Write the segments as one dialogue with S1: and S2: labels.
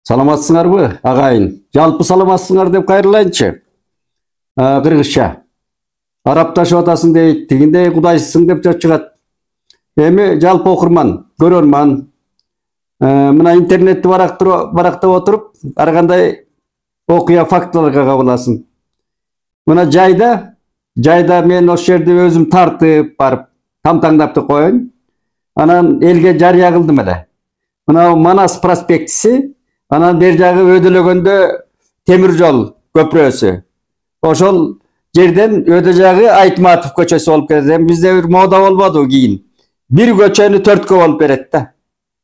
S1: Саламатсыңарбы, агайын? Жалпы саламатсыңар деп кайрылайынчы. Кыргызча. Арапташып атасың дейт, тигиндей кудайсың деп чыгат. Эми жалпы окурман, көрөрман. Мына интернетти барактап отуруп, ар кандай окуя фактыларга кабыласың. Мына жайда мен ошол жерде өзүм тартып барып, тамтаңдап коеюн. Анан элге жарыя кылдым эле. Мына Манас проспектиси, анан бер жагы өдөлөгөндө темир жол көпүрөсү. Ошол жерден өдө жагы Айтматов көчөсү болуп кетет. Бизде бир мода болбоду кийин. Бир көчөнү төрткө болуп берет да.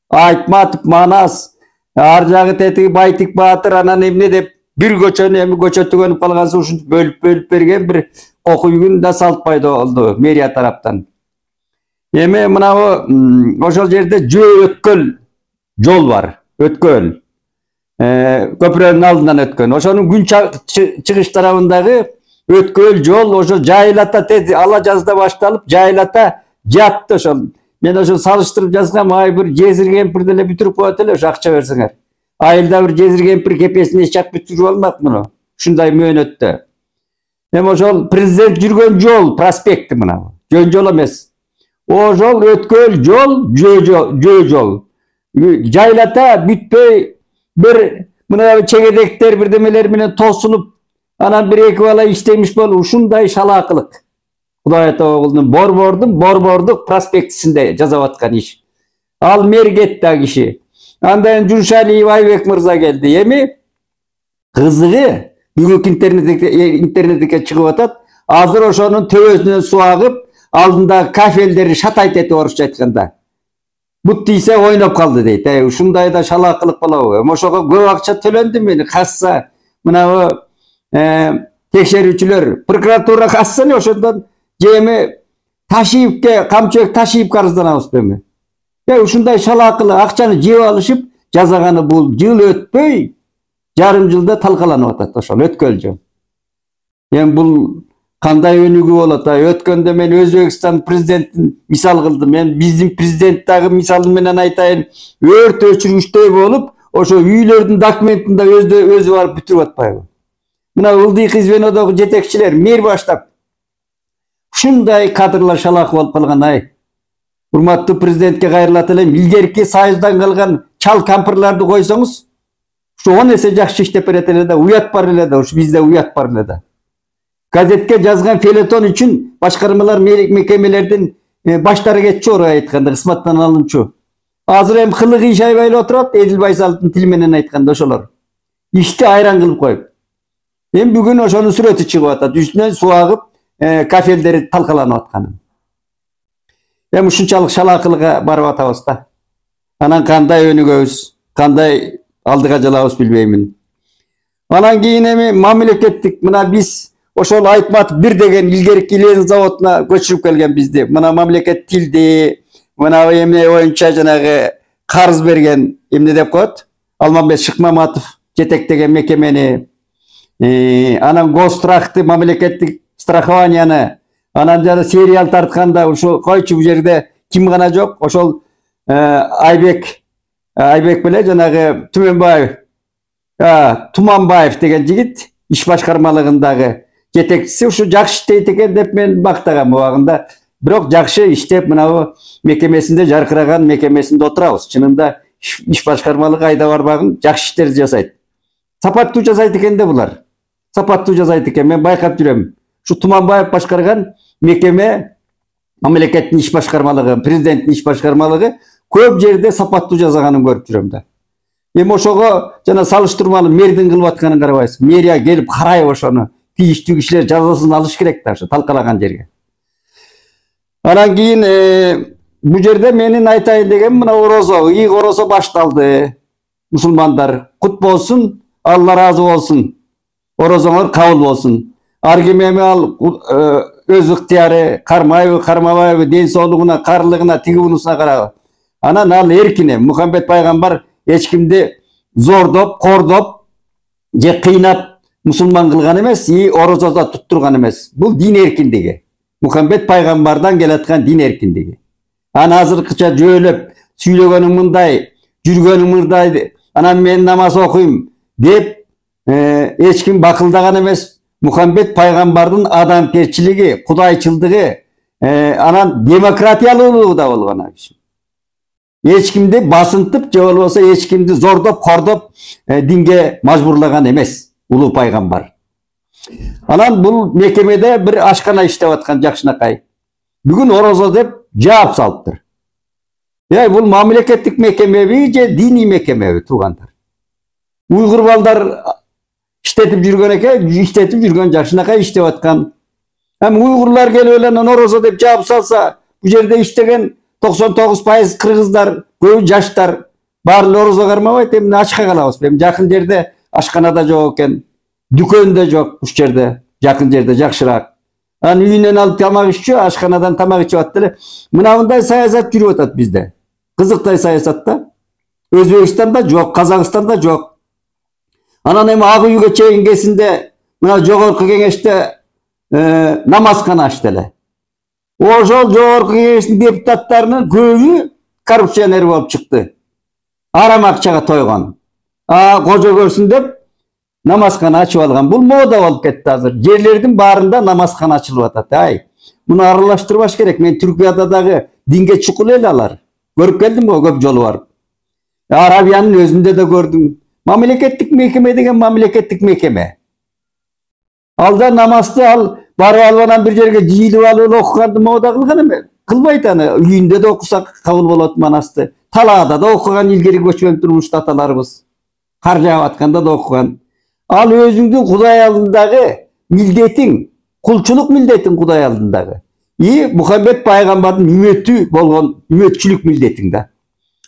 S1: Айтматов, Манас, ар жагы тетиги Байтик Баатыр, анан эмне деп бир көчөнү эми көчө түгөнүп калган соң ушинтип бөлүп берген бир окуюн да салт пайда болду мэрия тараптан. Эми мынабу ошол жерде өткөл жол бар. Өткөл. Көпүрөнүн алдынан өткөн. Ошонун күн чыгыш тарабындагы өткөл жол ошо жайылата тез ала жазда башталып, жайылата жатты ошол. Мен ошо салыштырып жазгам, ай бир жезир кемпир деле бүтүрүп коет эле ошо акча берсеңер. Айылда бир жезир кемпир кепесине чак бүтүрүп алмак муну. Ушундай мөөнөттө. Эми ошол президент жүргөн жол, проспекти мына. Жөн жол эмес. Ошол өткөл жол, жол. Жайлата бүтпөй bir mına çekirdekler bir demeler mine tosulup anan bir iki bala işlemiş bol uşunday şalakılık. Kudaya Tağoğlu'nun Borborduk prospektisinde jazavatkan iş. Al mergettä kişi. Andan Jurşali Aybek Mırza geldi. Yemi kızığı bugünkü internetike çıkıp atat. Hazır oşonun tövösünden su ağıp aldığında kafelleri şatayt eti oruşça aytkanda. But deyse oynap kaldı deydi. Uşunday da şalakılık bolabı. Oşoga көп акча төлөндү мени касса. Мына текшерүүчүлөр, прокуратура касса эле ошондон жеми Ташиевке камчык Ташиев карызданабыз эми. Ушундай шалакылык акчаны жеп алышып, жазаганы бул жыл өтпөй, жарым жылда талкаланып атат ошол өткөл жол. Эми бул кандай өнүгүү болот? Өткөндө мен Өзбекстан президентин мисал кылдым. Мен биздин президент дагы мисалы менен айтайын, өрт өчүргүчтөй болуп, ошо үйлөрдүн документинде өзү барып бүтүрүп атпайбы? Мына ылдыйкы звенодогу жетекчилер мэр баштап ушундай кадрлар шалак болуп калган. Ай, урматтуу президентке кайрылат элем, илгерки Союздан калган чал кампырларды койсоңуз, ушу 10 эсе жакшы иштеп берет эле да, уят бар эле да, ушу бизде уят бар эле да. Gazetke жазган фелетон үчүн башкармалар мекемелердин баштары кетчү, орой айтканда, кызматтан алынчу. Азыр эми кылыгы иш айбай эле отурат, Эдил Байсаловдун тили менен айтканда ошолор. Ишти айран кылып коюп. Эми бүгүн ошонун сүрөтү чыгып атат, үстүнөн суу агып, кафелдери талкаланып атканын. Эми ушунчалык шалакылыкка барып атабыз да. Анан кандай өнүгөбүз, кандай алдыга жалабыз билбеймин. Анан кийин эми мамлекеттик мына биз ошол Айтматов бир деген илгерки Ленин заводуна көчүрүп келген бизди. Мына мамлекет тилди, мына эмне боюнча жанагы карыз берген эмне деп коет? Алмамбет Шыкмаматов жетектеген мекемени, анан гострахты, мамлекеттик страхованияны, анан жана сериал тартканда ошо койчу бу жерде ким гана жок, ошол Айбек беле жанагы Туманбаев деген жигит иш башкармалыгындагы жетекчиси ушу жакшы иштейт экен деп мен мактагам убагында. Бирок жакшы иштеп мынабу мекемесинде жаркыраган мекемесинде отурабыз. Чынында иш башкармалыгы айда барбагын жакшы иштерди жасайт. Сапаттуу жасайт экен да булар. Сапаттуу жасайт экен, мен байкап жүрөм. Ушу Туманбаев башкарган мекеме, мамлекеттин иш башкармалыгы, президенттин иш башкармалыгы көп жерде сапаттуу жасаганын көрүп жүрөм да. Эми ошого жана салыштырмалуу мэрдин кылып атканын карабайсыз. Мэрия келип карайбы ошону? Тийиштүү кишилер жазасын алыш керек да ошо талкалаган жерге. Анан кийин бу жерде менин айтайын дегеним мына орозо, ийик орозо башталды. Мусулмандар кут болсун, Алла разы болсун. Орозоңор кабыл болсун. Ар ким эми ал өз ыктыяры, кармайбы, кармабайбы, ден соолугуна, карлыгына, тиги бунусуна карабы. Анан ал эркине. Мухаммед пайгамбар эч кимди зордоп, кордоп, же кыйнап мусулман кылган эмес, орозодо туттурган эмес. Бул дин эркиндиги. Мухаммед пайгамбардан келаткан дин эркиндиги. Аны азыркыча жөөлөп, сүйлөгөнүң мындай, жүргөнүң мындай анан мен намаз окуйм деп эч ким бакылдаган эмес. Мухаммед пайгамбардын адамгерчилиги, кудайчылдыгы, анан демократиялуулугу да болгон ал киши. Эч кимди басынтып, же болбосо эч кимди зордоп, кордоп динге мажбурлаган эмес улуу пайгамбар. Анан бул мекемеде бир ашкана иштеп аткан жакшынакай. Бүгүн орозо деп жаап салыптыр. Бул мамлекеттик мекемеби же диний мекемеби туугандар? Уйгур балдар иштетип жүргөн экен, иштетип жүргөн жакшынакай иштеп аткан. Эми уйгурлар келип эле орозо деп жаап салса, бул жерде иштеген 99% кыргыздар, көбү жаштар, баары орозо кармабайт, эми ачка калабыз. Эми жакын жерде ашканада жок экен, дүкөндө жок, уш жерде, жакын жерде жакшыраак. Анан үйүнөн алып тамак иччү, ашканадан тамак ичип атты эле. Мындай саясат жүрүп атат бизде. Кызыктай саясат да. Өзбекстанда жок, Казакстанда жок. Анан эми ак үйгө чейингесинде мына жогорку кеңеште намазкана ачты эле. Ошол жогорку кеңештин депутаттарынын көбү коррупционер болуп чыкты. Арам акчага тойгон. Кожо көрсүн деп намазкана ачып алган. Бул мода болуп кетти азыр. Жерлердин баарында намазкана ачылып атат. Муну аралаштырбаш керек. Мен Түркияда дагы динге чукул эле алар. Көрүп келдим го көп жолу барып. Арабиянын өзүндө да көрдүм. Мамлекеттик мекеме деген мамлекеттик мекеме. Алда намазды барып алып анан бир жерге жыйылып алып окуганды мода кылган эме. Кылбайт аны. Үйүндө да окусак кабыл болот манасты. Талаада да окуган илгери көчмөн турмушта аталарыбыз. Кар жаап атканда да окуган. Ал өзүңдүн Кудай алдындагы милдетиң, кулчулук милдетиң Кудай алдындагы. Мухаммед пайгамбардын үмөтү болгон үмөтчүлүк милдетиң да.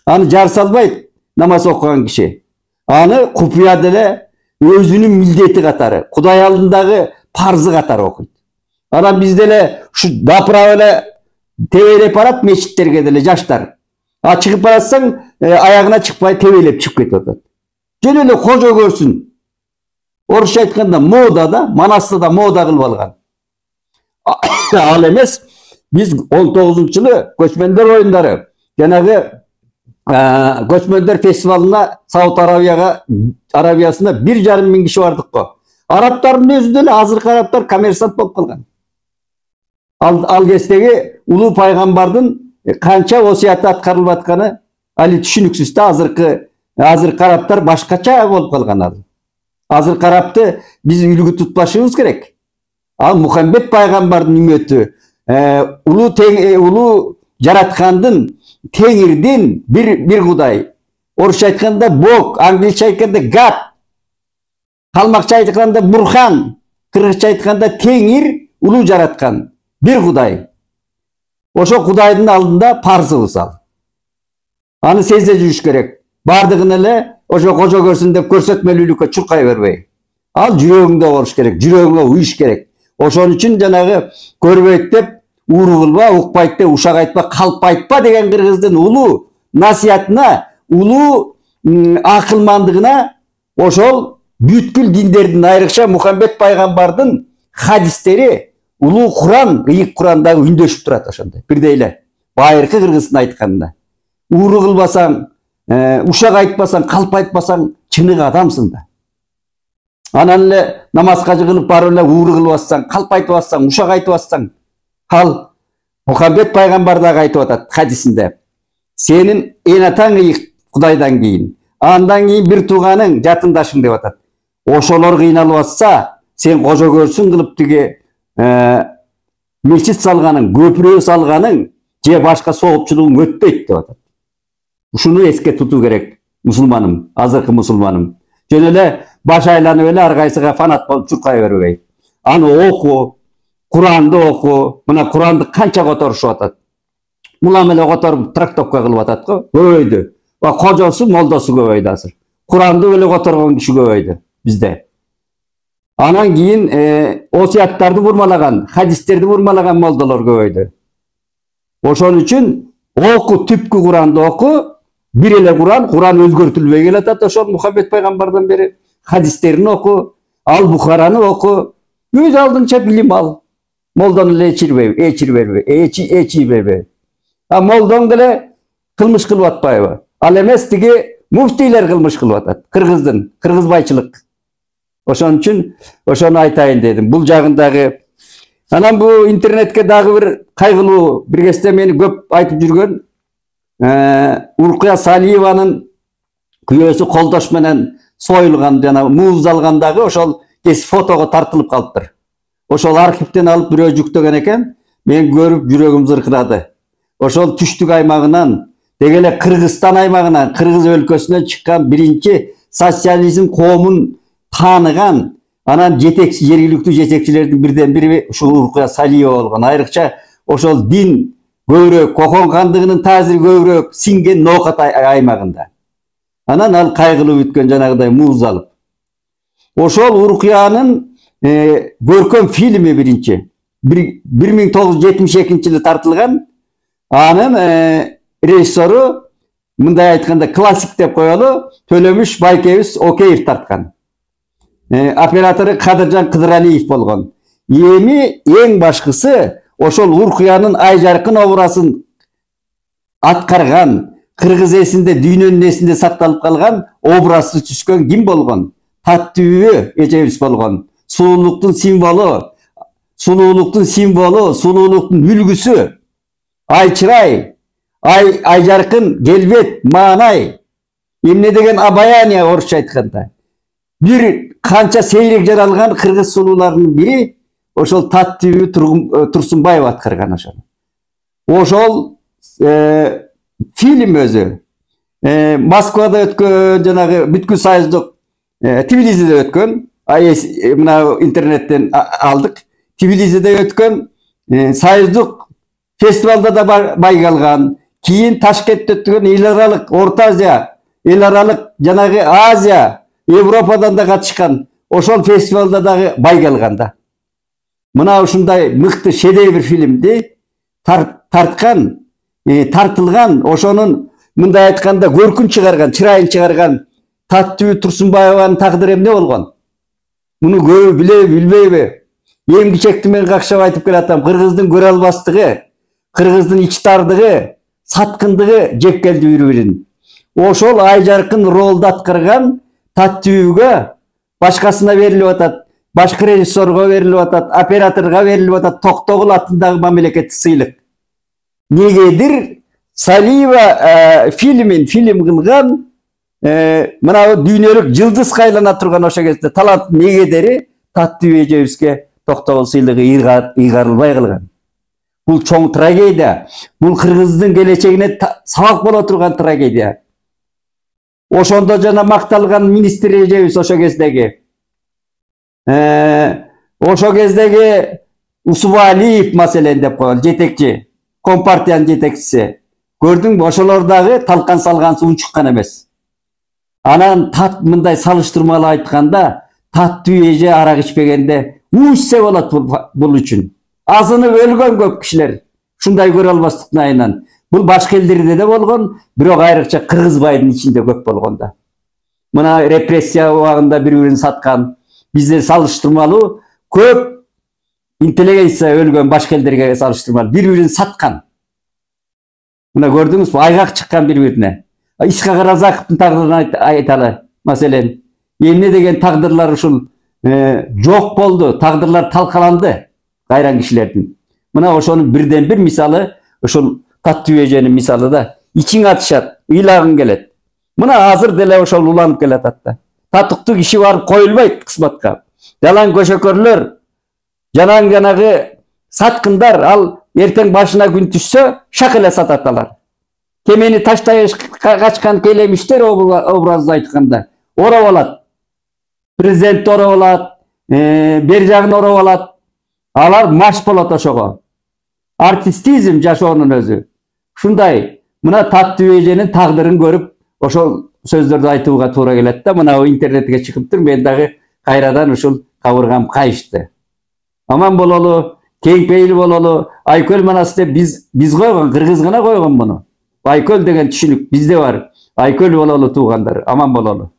S1: Аны жар салбайт намаз окуган киши. Аны купуя деле өзүнүн милдети катары, Кудай алдындагы парзы катары окуйт. Анан бизде эле ушу дапырап эле тебелеп барат мечиттерге деле жаштар. Чыгып баратсаң, аягына чыкпай тебелеп чыгып кетип атат. Жөн эле кожо көрсүн. Орусча айтканда мода да, Манаста да мода кылып алган. Ал эмес, биз 19-жылы көчмөндөр оюндары, жанагы көчмөндөр фестивалына Сауд Арабиясына 1,5 миң киши бардык го. Арабтардын өзү деле азыркы арабтар коммерсант болуп калган. Ал кездеги улуу пайгамбардын канча осуяты аткарылып атканы али түшүнүксүз да. Азыркы арабтар башкача болуп калган. Азыркы арабты биз үлгү тутпашыбыз керек. Ал Мухаммед пайгамбардын үмөтү, улуу жараткандын, Теңирдин бир Кудай. Орусча айтканда Бог, англисче айтканда God, калмакча айтканда Бурхан, кыргызча айтканда Теңир, улуу жараткан бир Кудай. Ошо Кудайдын алдында парзыбыз ал. Аны сезе жүрүш керек. Бардыгын эле ошо кожо көрсүн деп көрсөтмөлүүлүккө чуркай бербей. Ал жүрөгүңдө болуш керек, жүрөгүңө уюш керек. Ошон үчүн жанагы көрбөйт деп ууру кылба, укпайт деп ушак айтпа, калп айтпа деген кыргыздын улуу насиятына, улуу акылмандыгына ошол бүткүл диндердин, айрыкча Мухаммед пайгамбардын хадистери, улуу Куран, ыйык Курандагы үндөшүп турат ошондой. Бирдей эле байыркы кыргыздын айтканына. Ууру кылбасаң, ушак айтпасаң, калп айтпасаң, чыныгы адамсың да. Анан эле намазга жыгылып барып эле ууру кылбассаң, калп айтпассаң, ушак айтпассаң, ал Мухаммед пайгамбар дагы айтып атат хадисинде. Сенин эн атаң ыйык Кудайдан кийин, андан кийин бир тууганың, жатындашың деп атат. Ошолор кыйналып атса, сен кожо көрсүн кылып тиги мечит салганың, көпүрө салганың же башка соопчулугуң өтпөйт деп атат. Ушуну эске тутуу керек, мусулманым, азыркы мусулманым. Жөн эле баш айланып эле ар кайсыга фанат болуп чуркай бербей. Аны оку, Куранды оку. Мына Куранды канча которушуп атат. Мулам эле которуп трактовка кылып атат го, көбөйдү. Кожосу, молдосу көбөйдү азыр. Куранды эле которгон киши көбөйдү бизде. Анан кийин осуяттарды бурмалаган, хадистерди бурмалаган молдолор көбөйдү. Ошон үчүн оку, түпкү Куранды оку. Бир эле Куран өзгөртүлбөй келатат ошол Мухаммед пайгамбардан бери. Хадистерин оку, ал Бухараны оку. Өз алдыңча билим ал. Молдону эле эчи бербей. Молдоң деле кылмыш кылып атпайбы? Ал эмес тиги муфтийлер кылмыш кылып атат. Кыргызбайчылык. Ошон үчүн ошону айтайын дедим. Бул жагындагы анан бу интернетке дагы бир кайгылуу бир кезде мени көп айтып жүргөн Уркуя Салиеванын күйөөсү колдош менен союлган жана муз алгандагы ошол фотого тартылып калыптыр. Ошол архивден алып бирөө жүктөгөн экен. Мен көрүп жүрөгүм зыркырады. Ошол түштүк аймагынан, деги эле Кыргызстан аймагынан, Кыргыз өлкөсүнөн чыккан биринчи социализм коомун тааныган, анан жетекчи жергиликтүү жетекчилердин бирден бири ушул Уркуя Салиева болгон. Айрыкча ошол дин көбүрөөк, Кокон кандыгынын таасири көбүрөөк сиңген Ноокат аймагында. Анан ал кайгылуу бүткөн жанагыдай муз алып. Ошол Уркуянын көркөм фильми биринчи 1972-жылы тартылган. Анын режиссеру мындай айтканда классик деп коелу Төлөмүш Байкебиз Океев тарткан. Оператору Кадыржан Кыдыралиев болгон. Эми эң башкысы ошол Уркуянын ай жаркын образын аткарган, кыргыз эсинде, дүйнөнүн эсинде сакталып калган образды түзгөн ким болгон? Таттүбү Эжебиз болгон. Сулуулуктун символу, сулуулуктун үлгүсү, айчырай, ай жаркын, келбет, маанай, эмне деген обаяние орусча айтканда. Бир канча сейрек жаралган кыргыз сулууларынын бири ошол Таттүбү Турсунбаев аткарган ошону. Ошол фильм өзү Москвада өткөн, жанагы бүткүл союздук Тбилисиде өткөн. Мына интернеттен алдык. Тбилисиде өткөн союздук фестивалда да байкалган. Кийин Ташкентте өткөн эл аралык, Орто Азия, эл аралык жанагы Азия, Европадан да катышкан. Ошол фестивалда дагы байкалган да. Мына ушундай мыкты шедевр фильмди тартылган, ошонун мындай айтканда көркүн чыгарган, чырайын чыгарган Таттүбү Турсунбаеванын тагдыры эмне болгон? Муну көбү билеби, билбейби? Эң кичекти мен какшап айтып келатам. Кыргыздын көрө албастыгы, кыргыздын ичтардыгы, саткындыгы жеп келди бири-бирин. Ошол ай жаркын ролду аткарган Таттүбүгө башкасына берилип атат, башкы режиссерго берилип атат, операторго берилип атат, Токтогул атындагы мамлекеттик сыйлык. Негедир Салиева фильм кылган, мына дүйнөлүк жылдызга айлана турган ошо кезде талант негедери Таттүбү Эжебизге Токтогул сыйлыгы ыйгарылбай калган. Бул чоң трагедия. Бул кыргыздын келечегине сабак боло турган трагедия. Ошондо жана макталган министр Эжебиз ошо кездеги. Ошо кездеги Усубалиев маселен деп коелу, жетекчи, Компартиянын жетекчиси. Көрдүңбү, ошолор дагы талкан салгансы унчуккан эмес. Анан мындай салыштырмалуу айтканда, Таттүбү Эже арак ичпегенде учсе болот бул үчүн. Азынып өлгөн көп кишилер ушундай көрө албастыктын айынан. Бул башка элдерде да болгон, бирок айрыкча Кыргызбайдын ичинде көп болгон да. Мына репрессия убагында бири-бирин саткан, бизде салыштырмалуу көп интеллигенция өлгөн башка элдерге салыштырмалуу бири-бирин саткан. Мына көрдүңүзбү, айгак чыккан бири-бирине. Исхак Разаковдун тагдырын айталы. Маселен, эмне деген тагдырлар ушул жок болду, тагдырлар талкаланды кайран кишилердин. Мына ошонун бирден бир мисалы ушул Таттүбү Эженин мисалы да. Ичиң атышат, ыйлагың келет. Мына азыр деле ошол уланып келатат да. Татыктуу киши барып коюлбайт кызматка. Жалаң көшөкөрлөр, жанагы саткындар, ал эртең башына күн түшсө, шак эле сатат алар. Кемени таштай качкан келемиштер образды айтканда ороп алат. Президентти ороп алат, бери жагын ороп алат. Алар маш болот ошого. Артистизм жашоонун өзү. Ушундай, мына Таттүбү Эженин тагдырын көрүп, ошол сөздөрдү айтууга туура келет да. Мына интернетке чыгыптыр, мен дагы кайрадан ушул кабыргам кайышты. Аман бололу, кең пейил бололу. Айкөл манас деп биз койгон, кыргыз гана койгон муну. Айкөл деген түшүнүк бизде бар. Айкөл бололу туугандар, аман бололу.